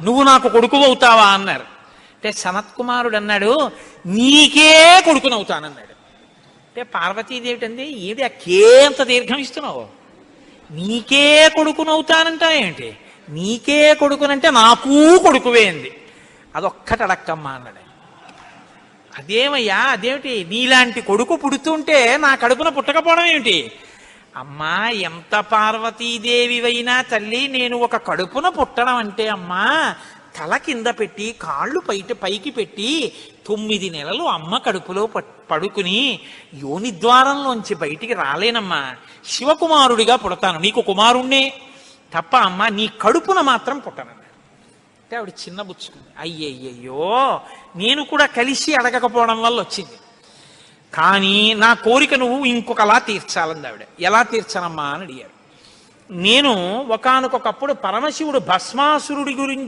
నువ్వు నాకు కొడుకు అవుతావా అన్నారు. అంటే సనత్కుమారుడు అన్నాడు, నీకే కొడుకునవుతానన్నాడు. అంటే పార్వతీదేవి అంది, ఏమిటి ఆ కేంత దీర్ఘం ఇస్తున్నావు? నీకే కొడుకునవుతానంటా ఏంటి? నీకే కొడుకునంటే నాకూ కొడుకువే అంది. అదొక్కటి అడక్కమ్మా అన్నాడు. అదేమయ్యా, అదేమిటి నీలాంటి కొడుకు పుడుతుంటే నా కడుపున పుట్టకపోవడం ఏమిటి? అమ్మా, ఎంత పార్వతీదేవివైనా తల్లి, నేను ఒక కడుపున పుట్టడం అంటే అమ్మా, తల కింద పెట్టి కాళ్ళు పైకి పెట్టి 9 నెలలు అమ్మ కడుపులో పడుకుని యోనిద్వారంలోంచి బయటికి రాలేనమ్మా. శివకుమారుడిగా పుడతాను, నీకు కుమారుణ్ణే తప్ప అమ్మ నీ కడుపున మాత్రం పుట్టనన్నాడు. అంటే ఆవిడ చిన్నబుచ్చుకుంది. అయ్యయ్యో, నేను కూడా కలిసి అడగకపోవడం వల్ల వచ్చింది. కానీ నా కోరిక నువ్వు ఇంకొకలా తీర్చాలంది ఆవిడ. ఎలా తీర్చనమ్మా అని అడిగారు. నేను ఒకానొకప్పుడు పరమశివుడు భస్మాసురుడి గురించి